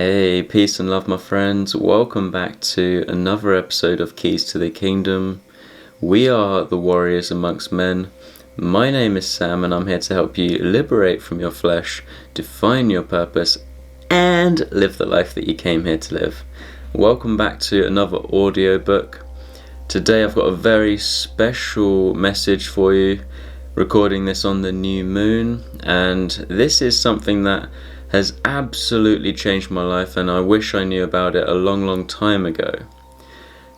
Hey, peace and love, my friends. Welcome back to another episode of Keys to the Kingdom. We are the warriors amongst men. My name is Sam, and I'm here to help you liberate from your flesh, define your purpose, and live the life that you came here to live. Welcome back to another audiobook. Today I've got a very special message for you, recording this on the new moon, and this is something that has absolutely changed my life, and I wish I knew about it a long time ago.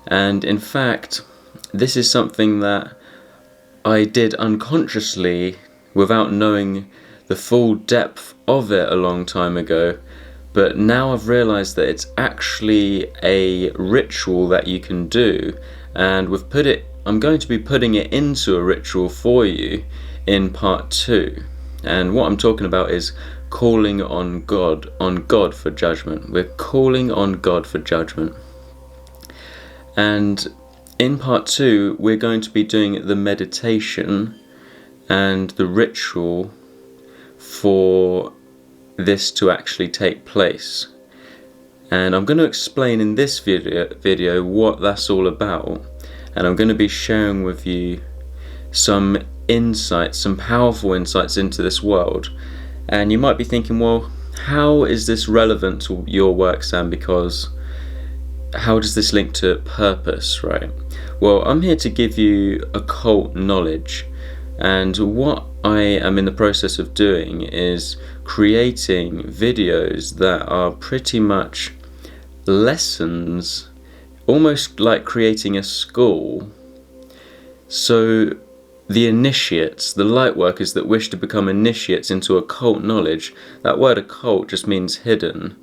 And in fact, this is something that I did unconsciously without knowing the full depth of it a long time ago, but now I've realized that it's actually a ritual that you can do, and I'm going to be putting it into a ritual for you in part 2. And what I'm talking about is calling on God for judgment. We're calling on God for judgment. And in part 2, we're going to be doing the meditation and the ritual for this to actually take place. And I'm going to explain in this video what that's all about. And I'm going to be sharing with you some insights, some powerful insights into this world. And you might be thinking, well, how is this relevant to your work, Sam? Because how does this link to purpose, right? Well, I'm here to give you occult knowledge. And what I am in the process of doing is creating videos that are pretty much lessons, almost like creating a school. So the initiates, the light workers that wish to become initiates into occult knowledge, that word occult just means hidden,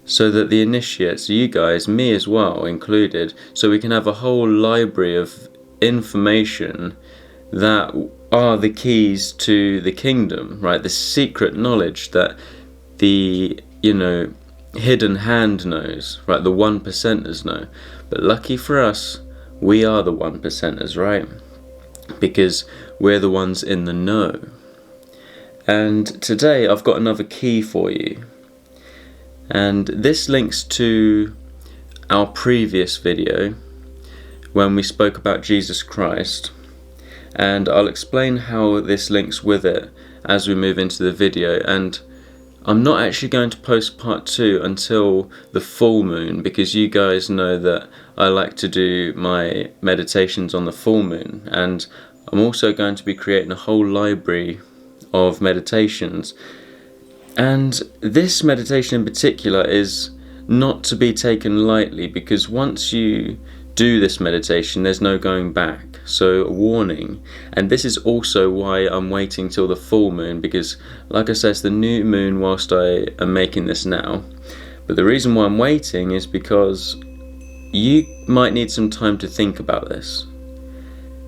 so that the initiates, you guys, me as well included, so we can have a whole library of information that are the keys to the kingdom, right? The secret knowledge that the, hidden hand knows, right? The 1%ers know. But lucky for us, we are the 1%ers, right? Because we're the ones in the know. And today I've got another key for you. And this links to our previous video when we spoke about Jesus Christ. And I'll explain how this links with it as we move into the video. And I'm not actually going to post part 2 until the full moon, because you guys know that I like to do my meditations on the full moon, and I'm also going to be creating a whole library of meditations. And this meditation in particular is not to be taken lightly, because once you do this meditation, there's no going back. So a warning. And this is also why I'm waiting till the full moon, because like I said, it's the new moon whilst I am making this now. But the reason why I'm waiting is because you might need some time to think about this.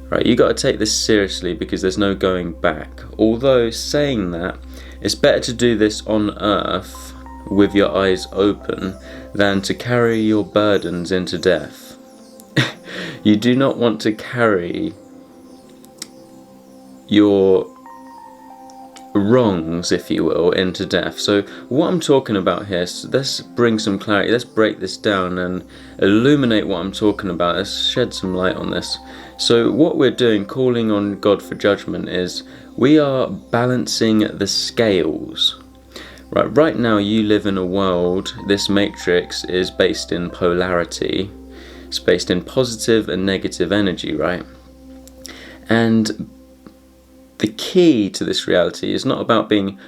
Right, you got to take this seriously, because there's no going back. Although saying that, it's better to do this on earth with your eyes open than to carry your burdens into death. You do not want to carry your wrongs, if you will, into death. So what I'm talking about here, so let's bring some clarity, let's break this down and illuminate what I'm talking about. Let's shed some light on this. So what we're doing, calling on God for judgment, is we are balancing the scales. Right now you live in a world, this matrix is based in polarity. It's based in positive and negative energy, right? And the key to this reality is not about being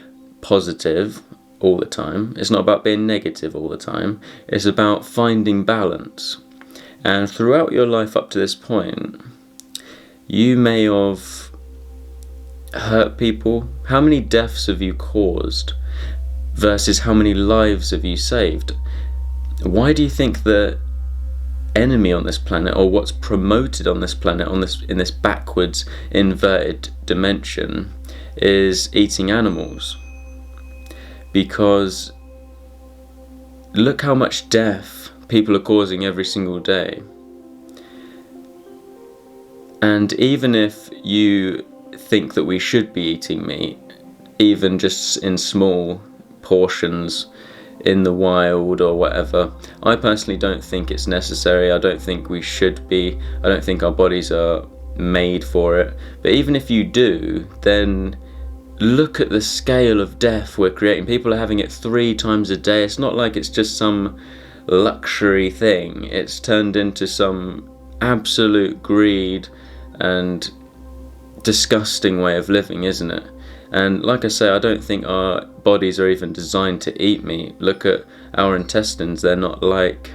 positive all the time. It's not about being negative all the time. It's about finding balance. And throughout your life up to this point, you may have hurt people. How many deaths have you caused versus how many lives have you saved? Why do you think the enemy on this planet, or what's promoted on this planet, in this backwards inverted dimension, is eating animals? Because look how much death people are causing every single day. And even if you think that we should be eating meat, even just in small portions, in the wild or whatever. I personally don't think it's necessary. I don't think we should be. I don't think our bodies are made for it. But even if you do, then look at the scale of death we're creating. People are having it 3 times a day. It's not like it's just some luxury thing. It's turned into some absolute greed and disgusting way of living, isn't it? And like I say, I don't think our bodies are even designed to eat meat. Look at our intestines. They're not like,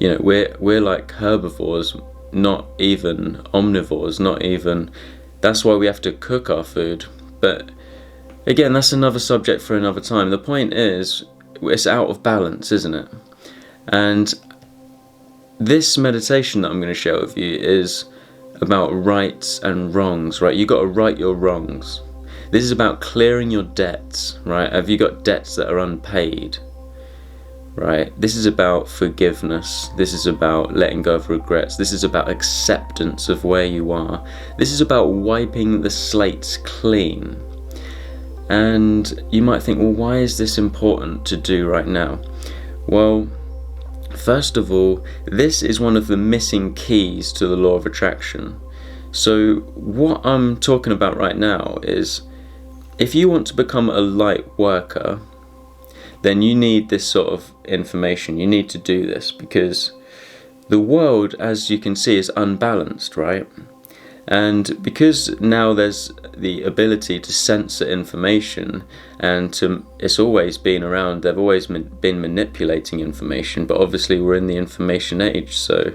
we're like herbivores, not even omnivores, not even. That's why we have to cook our food. But again, that's another subject for another time. The point is, it's out of balance, isn't it? And this meditation that I'm going to share with you is about rights and wrongs, right? You got to right your wrongs. This is about clearing your debts, right? Have you got debts that are unpaid, right? This is about forgiveness. This is about letting go of regrets. This is about acceptance of where you are. This is about wiping the slates clean. And you might think, well, why is this important to do right now? Well, first of all, this is one of the missing keys to the law of attraction. So what I'm talking about right now is, if you want to become a light worker, then you need this sort of information. You need to do this because the world, as you can see, is unbalanced, right? And because now there's the ability to censor information, and it's always been around, they've always been manipulating information, but obviously we're in the information age, so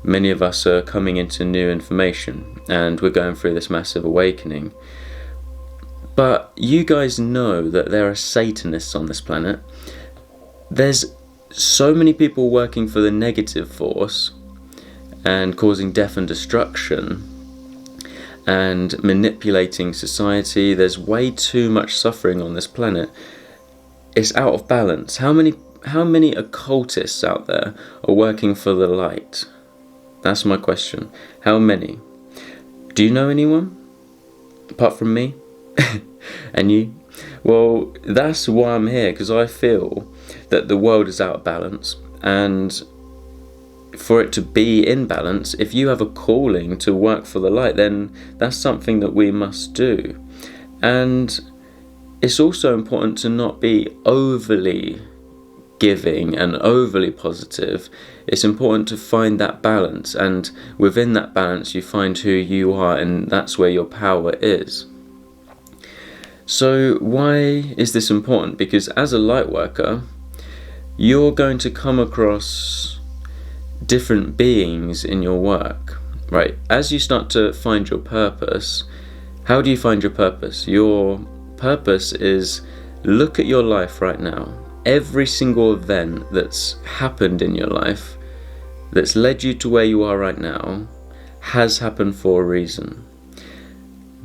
many of us are coming into new information, and we're going through this massive awakening. But you guys know that there are Satanists on this planet. There's so many people working for the negative force and causing death and destruction and manipulating society. There's way too much suffering on this planet. It's out of balance. How many occultists out there are working for the light? That's my question. How many? Do you know anyone apart from me? And you? Well, that's why I'm here, because I feel that the world is out of balance, and for it to be in balance, if you have a calling to work for the light, then that's something that we must do. And it's also important to not be overly giving and overly positive. It's important to find that balance, and within that balance you find who you are, and that's where your power is. So why is this important? Because as a light worker, you're going to come across different beings in your work, right? As you start to find your purpose, how do you find your purpose? Your purpose is, look at your life right now. Every single event that's happened in your life that's led you to where you are right now has happened for a reason.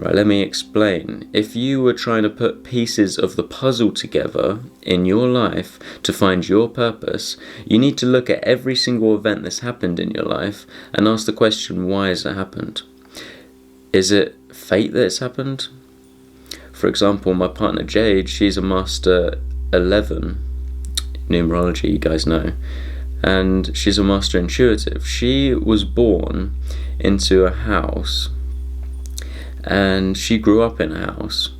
Right, let me explain. If you were trying to put pieces of the puzzle together in your life to find your purpose, you need to look at every single event that's happened in your life and ask the question, why has it happened? Is it fate that it's happened? For example, my partner Jade, she's a Master 11 numerology, you guys know, and she's a Master Intuitive. She was born into a house, and she grew up in a house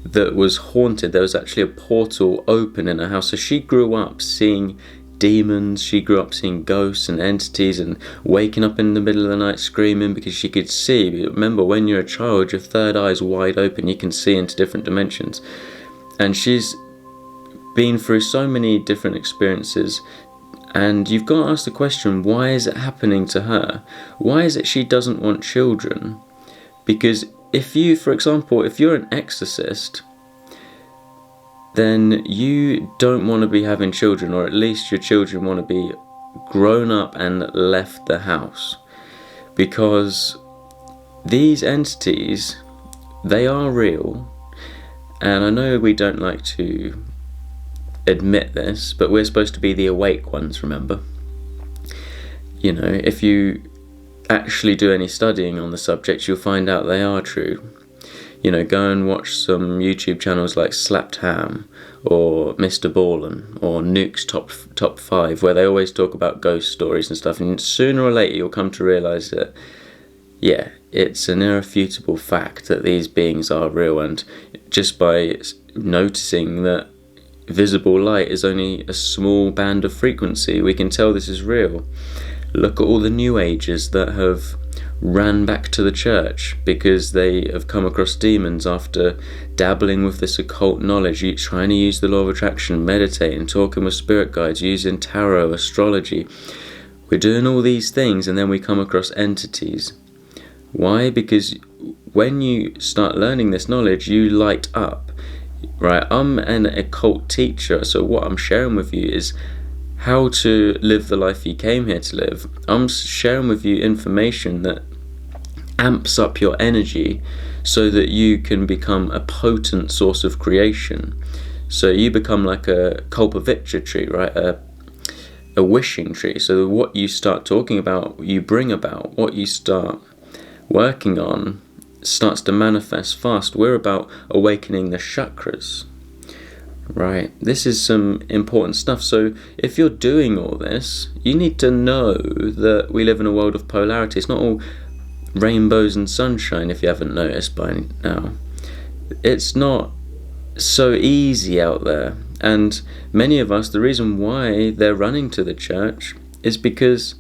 that was haunted. There was actually a portal open in her house. So she grew up seeing demons, she grew up seeing ghosts and entities, and waking up in the middle of the night screaming because she could see. Remember, when you're a child, your third eye is wide open, you can see into different dimensions. And she's been through so many different experiences, and you've got to ask the question, why is it happening to her? Why is it she doesn't want children? Because if you, for example, if you're an exorcist, then you don't want to be having children, or at least your children want to be grown up and left the house. Because these entities, they are real, and I know we don't like to admit this, but we're supposed to be the awake ones, remember? You know, if you actually do any studying on the subject, you'll find out they are true. Go and watch some YouTube channels like Slapped Ham or Mr. Ballin or Nuke's top 5, where they always talk about ghost stories and stuff, and sooner or later you'll come to realise that, yeah, it's an irrefutable fact that these beings are real, and just by noticing that visible light is only a small band of frequency, we can tell this is real. Look at all the New Agers that have ran back to the church because they have come across demons after dabbling with this occult knowledge, trying to use the law of attraction, meditating, talking with spirit guides, using tarot, astrology. We're doing all these things and then we come across entities. Why? Because when you start learning this knowledge, you light up, right? I'm an occult teacher, so what I'm sharing with you is how to live the life you came here to live. I'm sharing with you information that amps up your energy so that you can become a potent source of creation. So you become like a Kalpavitra tree, right? A wishing tree. So what you start talking about, you bring about. What you start working on starts to manifest fast. We're about awakening the chakras, right? This is some important stuff. So if you're doing all this, you need to know that we live in a world of polarity. It's not all rainbows and sunshine, if you haven't noticed by now. It's not so easy out there, and many of us, the reason why they're running to the church is because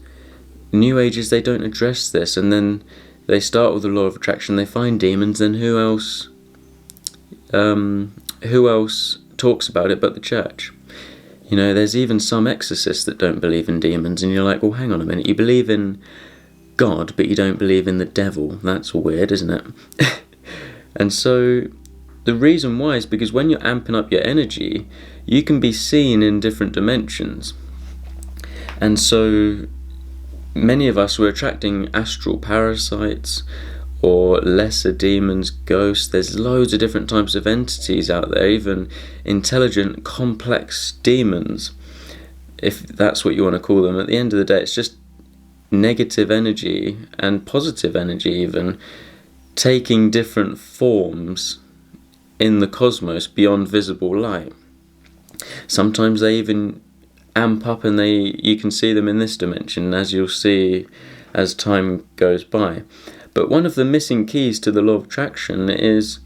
New Agers, they don't address this, and then they start with the law of attraction, they find demons, then who else talks about it but the church? There's even some exorcists that don't believe in demons, and you're like, well, hang on a minute, you believe in God but you don't believe in the devil. That's weird, isn't it? And so the reason why is because when you're amping up your energy, you can be seen in different dimensions. And so many of us were attracting astral parasites or lesser demons, ghosts. There's loads of different types of entities out there, even intelligent, complex demons, if that's what you want to call them. At the end of the day, it's just negative energy and positive energy even taking different forms in the cosmos beyond visible light. Sometimes they even amp up and you can see them in this dimension, as you'll see as time goes by. But one of the missing keys to the law of attraction is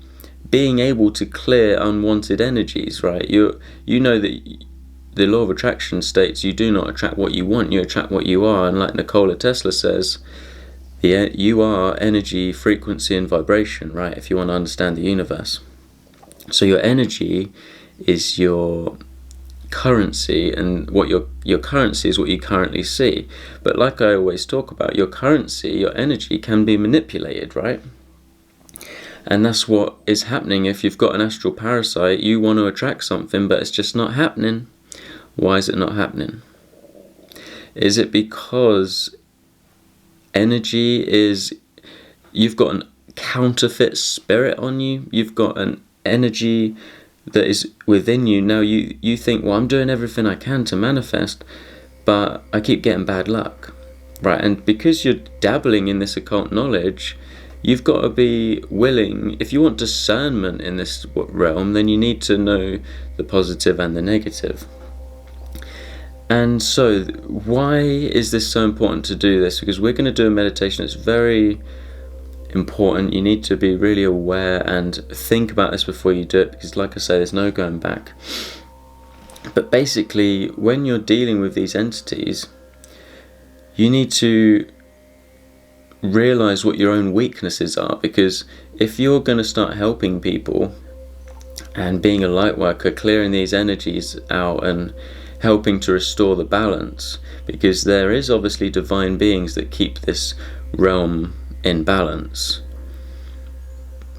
being able to clear unwanted energies, right? You know that the law of attraction states you do not attract what you want, you attract what you are. And like Nikola Tesla says, you are energy, frequency and vibration, right? If you want to understand the universe. So your energy is your currency, and what your currency is what you currently see. But like I always talk about, your currency, your energy can be manipulated, right? And that's what is happening if you've got an astral parasite. You want to attract something, but it's just not happening. Why is it not happening? Is it because you've got an counterfeit spirit on you? You've got an energy that is within you. Now you think, well, I'm doing everything I can to manifest, but I keep getting bad luck, right? And because you're dabbling in this occult knowledge, you've got to be willing. If you want discernment in this realm, then you need to know the positive and the negative. And so why is this so important to do this? Because we're going to do a meditation that's very important. You need to be really aware and think about this before you do it, because like I say, there's no going back. But basically, when you're dealing with these entities, you need to realize what your own weaknesses are, because if you're going to start helping people and being a light worker, clearing these energies out and helping to restore the balance, because there is obviously divine beings that keep this realm in balance,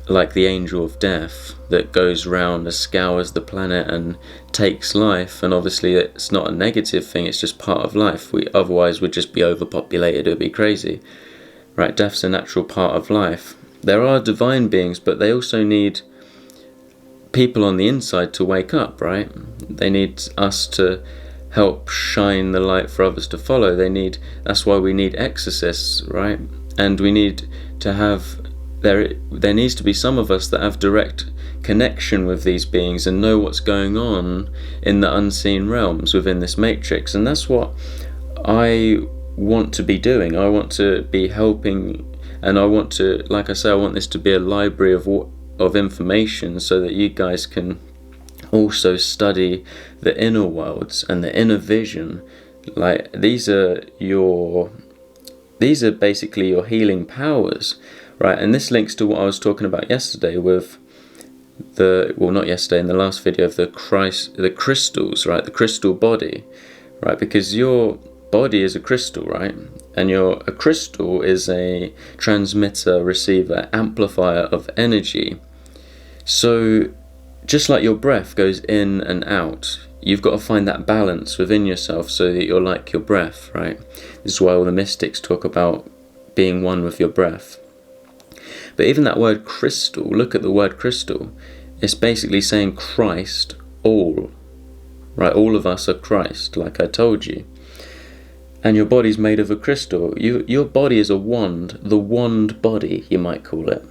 like the angel of death that goes round and scours the planet and takes life. And obviously it's not a negative thing, it's just part of life. Otherwise we'd just be overpopulated, it would be crazy, right? Death's a natural part of life. There are divine beings, but they also need people on the inside to wake up, right? They need us to help shine the light for others to follow. That's why we need exorcists, right? And we need to have there needs to be some of us that have direct connection with these beings and know what's going on in the unseen realms within this matrix. And that's what I want to be doing. I want to be helping, and I want to, like I say, I want this to be a library of information so that you guys can also study the inner worlds and the inner vision. Like, these are basically your healing powers, right? And this links to what I was talking about yesterday with not yesterday, in the last video, of the crystals, right? The crystal body, right? Because your body is a crystal, right? And a crystal is a transmitter, receiver, amplifier of energy. So just like your breath goes in and out, you've got to find that balance within yourself so that you're like your breath, right? This is why all the mystics talk about being one with your breath. But even that word crystal, look at the word crystal. It's basically saying Christ, all. Right, all of us are Christ, like I told you. And your body's made of a crystal. Your body is a wand, the wand body, you might call it.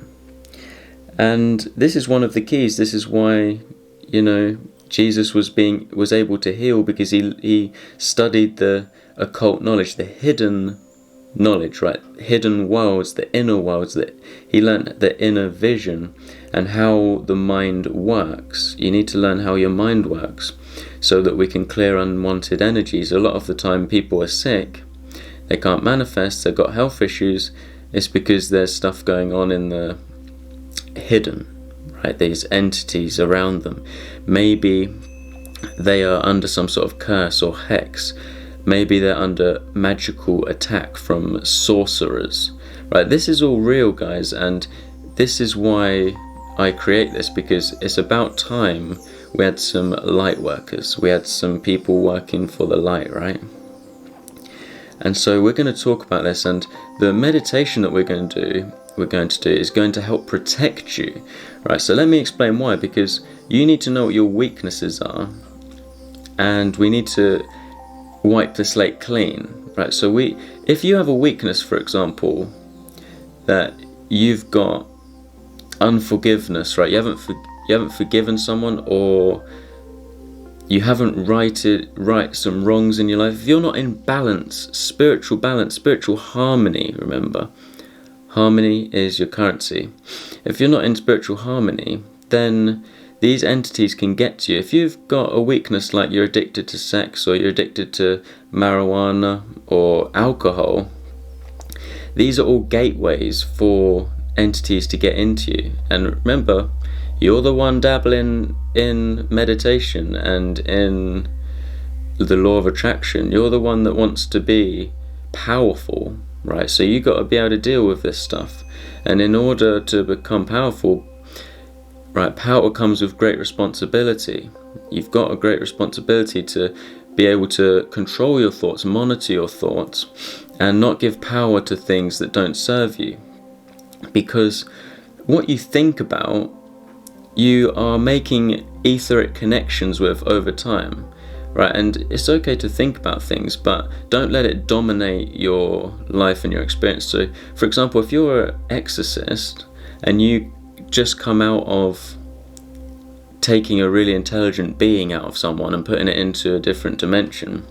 And this is one of the keys. This is why, Jesus was able to heal, because he studied the occult knowledge, the hidden knowledge, right? Hidden worlds, the inner worlds, that he learned the inner vision and how the mind works. You need to learn how your mind works so that we can clear unwanted energies. A lot of the time people are sick, they can't manifest, they've got health issues. It's because there's stuff going on in the hidden, right? These entities around them. Maybe they are under some sort of curse or hex. Maybe they're under magical attack from sorcerers, right? This is all real, guys, and this is why I create this, because it's about time we had some light workers. We had some people working for the light, right? And so we're going to talk about this, and the meditation that we're going to do is going to help protect you, right? So let me explain why, because you need to know what your weaknesses are, and we need to wipe the slate clean, right? So if you have a weakness, for example, that you've got unforgiveness, right? You haven't forgiven someone, or you haven't right some wrongs in your life. If you're not in balance, spiritual harmony, remember, harmony is your currency. If you're not in spiritual harmony, then these entities can get to you. If you've got a weakness like you're addicted to sex, or you're addicted to marijuana or alcohol, these are all gateways for entities to get into you. And remember, you're the one dabbling in meditation and in the law of attraction. You're the one that wants to be powerful, right? So you got to be able to deal with this stuff. And in order to become powerful, right, power comes with great responsibility. You've got a great responsibility to be able to control your thoughts, monitor your thoughts, and not give power to things that don't serve you. Because what you think about, you are making etheric connections with over time, right? And it's okay to think about things, but don't let it dominate your life and your experience. So, for example, if you're an exorcist and you just come out of taking a really intelligent being out of someone and putting it into a different dimension,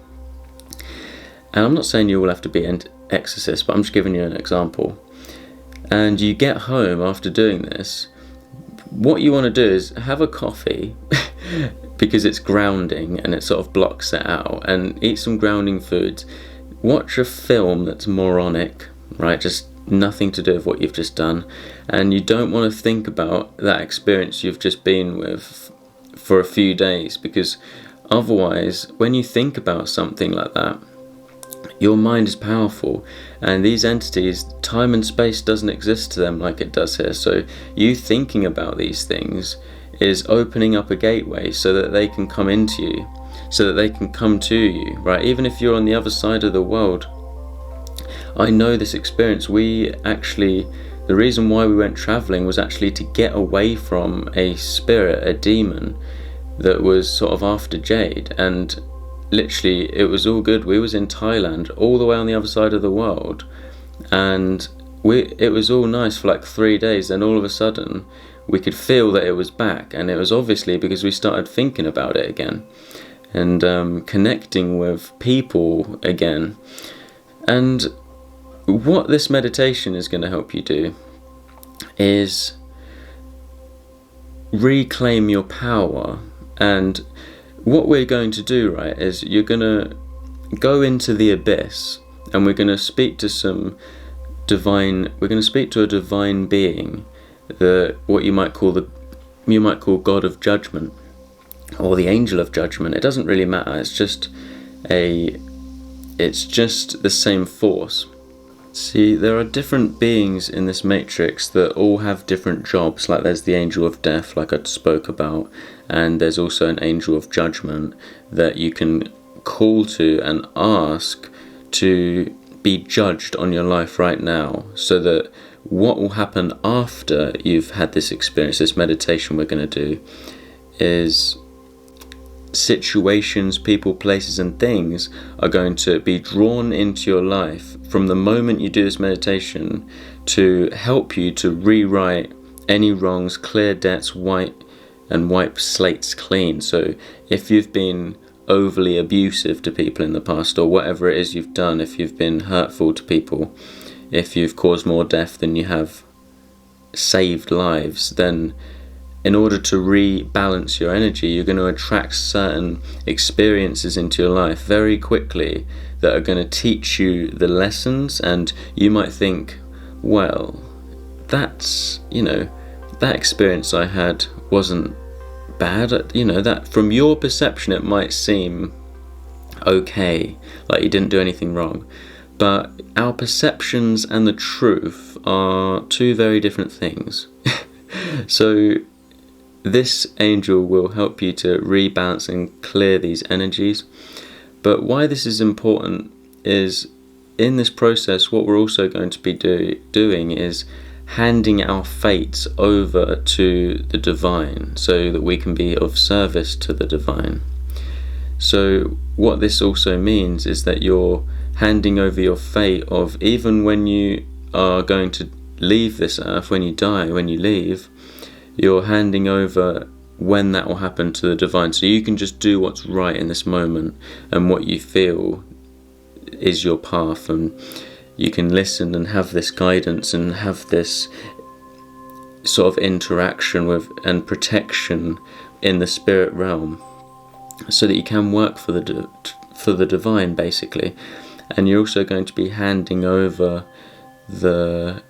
and I'm not saying you all have to be an exorcist, but I'm just giving you an example, and you get home after doing this, what you want to do is have a coffee because it's grounding and it sort of blocks it out, and eat some grounding foods, watch a film that's moronic, right? Just nothing to do with what you've just done, and you don't want to think about that experience you've just been with for a few days, because otherwise, when you think about something like that, your mind is powerful, and these entities, time and space doesn't exist to them like it does here. So you thinking about these things is opening up a gateway so that they can come into you, so that they can come to you, right? Even if you're on the other side of the world. I know this experience. The reason why we went traveling was actually to get away from a spirit, a demon that was sort of after Jade, and literally it was all good. We was in Thailand, all the way on the other side of the world, and it was all nice for like 3 days, then all of a sudden we could feel that it was back, and it was obviously because we started thinking about it again and connecting with people again. And what this meditation is going to help you do is reclaim your power. And what we're going to do, right, is you're going to go into the abyss, and we're going to speak to a divine being, what you might call God of Judgment, or the Angel of Judgment. It doesn't really matter. It's just the same force. See, there are different beings in this matrix that all have different jobs. Like there's the Angel of Death, like I spoke about, and there's also an Angel of Judgment that you can call to and ask to be judged on your life right now, so that what will happen after you've had this experience, this meditation we're going to do, is situations, people, places and things are going to be drawn into your life from the moment you do this meditation to help you to rewrite any wrongs, clear debts, wipe slates clean. So if you've been overly abusive to people in the past, or whatever it is you've done, if you've been hurtful to people, if you've caused more death than you have saved lives, then in order to rebalance your energy, you're going to attract certain experiences into your life very quickly that are going to teach you the lessons. And you might think, well, that experience I had wasn't bad. That from your perception it might seem okay, like you didn't do anything wrong. But our perceptions and the truth are two very different things. So this angel will help you to rebalance and clear these energies. But why this is important is, in this process, what we're also going to be doing is handing our fates over to the divine, so that we can be of service to the divine. So what this also means is that you're handing over your fate of, even when you are going to leave this earth, when you die, when you leave, you're handing over when that will happen to the divine. So you can just do what's right in this moment, and what you feel is your path, and you can listen and have this guidance and have this sort of interaction with and protection in the spirit realm, so that you can work for the divine, basically. And you're also going to be handing over the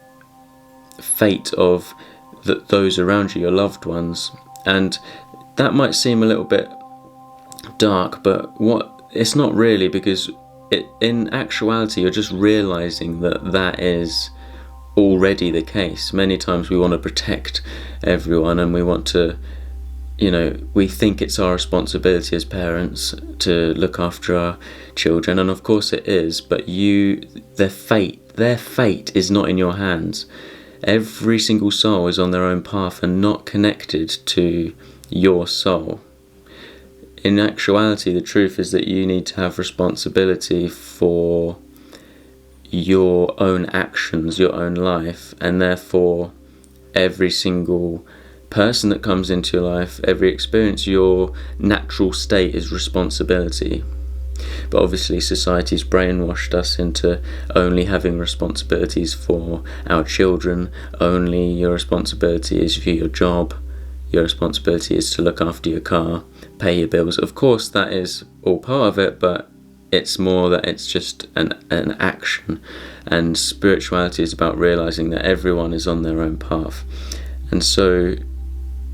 fate of those around you, your loved ones. And that might seem a little bit dark, but it's not really, because in actuality you're just realizing that is already the case. Many times we want to protect everyone, and we want to, we think it's our responsibility as parents to look after our children, and of course it is, but their fate is not in your hands. Every single soul is on their own path and not connected to your soul. In actuality, the truth is that you need to have responsibility for your own actions, your own life, and therefore every single person that comes into your life, every experience, your natural state is responsibility. But obviously society's brainwashed us into only having responsibilities for our children. Only your responsibility is for your job. Your responsibility is to look after your car, pay your bills. Of course that is all part of it, but it's more that it's just an action. And spirituality is about realizing that everyone is on their own path. And so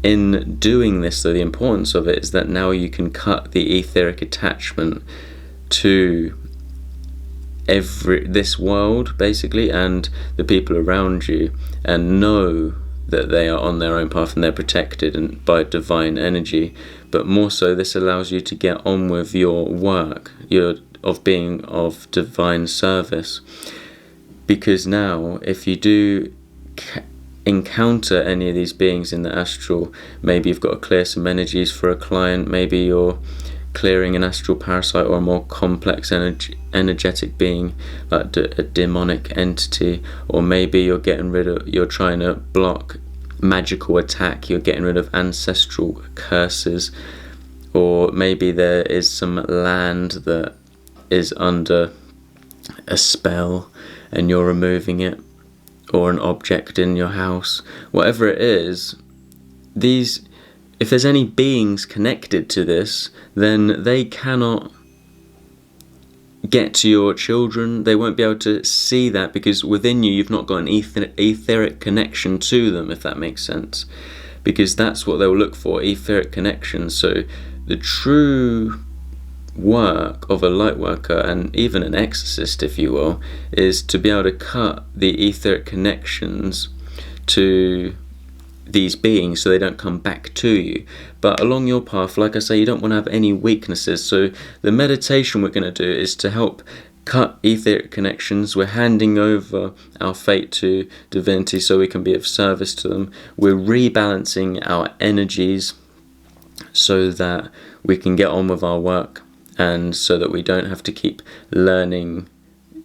in doing this, though, the importance of it is that now you can cut the etheric attachment to this world, basically, and the people around you, and know that they are on their own path and they're protected and by divine energy. But more so, this allows you to get on with your work, of being of divine service. Because now, if you do encounter any of these beings in the astral, maybe you've got to clear some energies for a client, maybe you're clearing an astral parasite or a more complex energetic being, like a demonic entity, or maybe you're trying to block magical attack, you're getting rid of ancestral curses, or maybe there is some land that is under a spell and you're removing it, or an object in your house. Whatever it is, if there's any beings connected to this, then they cannot get to your children. They won't be able to see that, because within you've not got an etheric connection to them, if that makes sense. Because that's what they'll look for, etheric connection. So the true work of a light worker, and even an exorcist, if you will, is to be able to cut the etheric connections to these beings so they don't come back to you. But along your path, like I say, you don't want to have any weaknesses. So the meditation we're going to do is to help cut etheric connections. We're handing over our fate to divinity so we can be of service to them. We're rebalancing our energies so that we can get on with our work, and so that we don't have to keep learning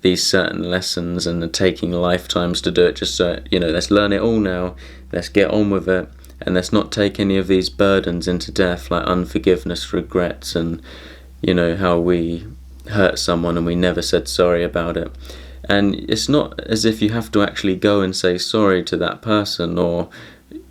these certain lessons and taking lifetimes to do it. Just so, let's learn it all now, let's get on with it, and let's not take any of these burdens into death, like unforgiveness, regrets, and how we hurt someone and we never said sorry about it. And it's not as if you have to actually go and say sorry to that person or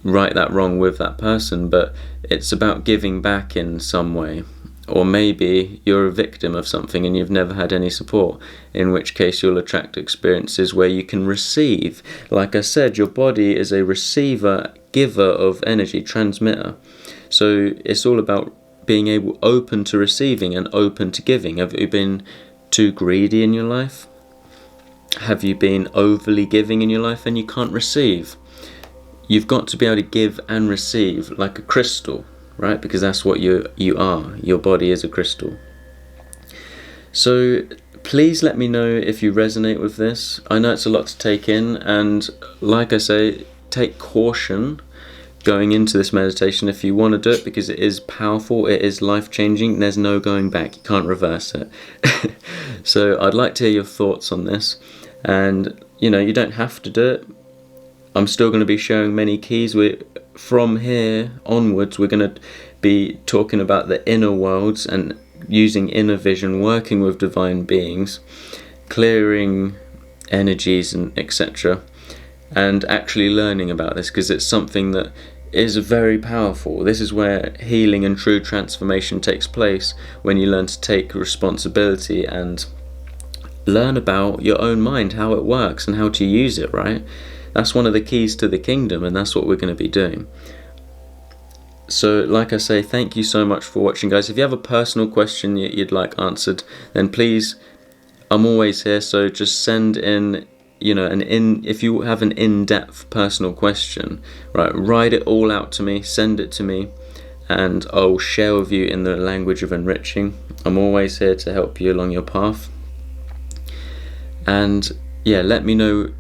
right that wrong with that person, but it's about giving back in some way. Or maybe you're a victim of something and you've never had any support, in which case you'll attract experiences where you can receive. Like I said, your body is a receiver, giver of energy, transmitter. So it's all about being open to receiving and open to giving. Have you been too greedy in your life? Have you been overly giving in your life and you can't receive? You've got to be able to give and receive, like a crystal, right? Because that's what you are. Your body is a crystal. So please let me know if you resonate with this. I know it's a lot to take in, and like I say, take caution going into this meditation if you want to do it, because it is powerful, it is life-changing, there's no going back, you can't reverse it. So I'd like to hear your thoughts on this, and you don't have to do it. I'm still going to be sharing many keys. From here onwards, we're going to be talking about the inner worlds and using inner vision, working with divine beings, clearing energies and etc., and actually learning about this, because it's something that is very powerful. This is where healing and true transformation takes place, when you learn to take responsibility and learn about your own mind, how it works and how to use it, right? That's one of the keys to the kingdom, and that's what we're going to be doing. So like I say, thank you so much for watching, guys. If you have a personal question you'd like answered, then please, I'm always here, so just send in, if you have an in-depth personal question, right, write it all out to me, send it to me, and I'll share with you in the language of enriching. I'm always here to help you along your path. And yeah, let me know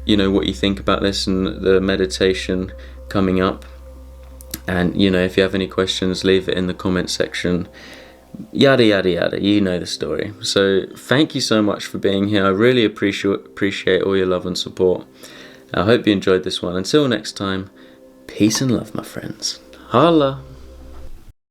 what you think about this and the meditation coming up. And if you have any questions, leave it in the comment section. Yada yada yada, you know the story. So thank you so much for being here. I really appreciate all your love and support. I hope you enjoyed this one. Until next time, peace and love, my friends. Holla.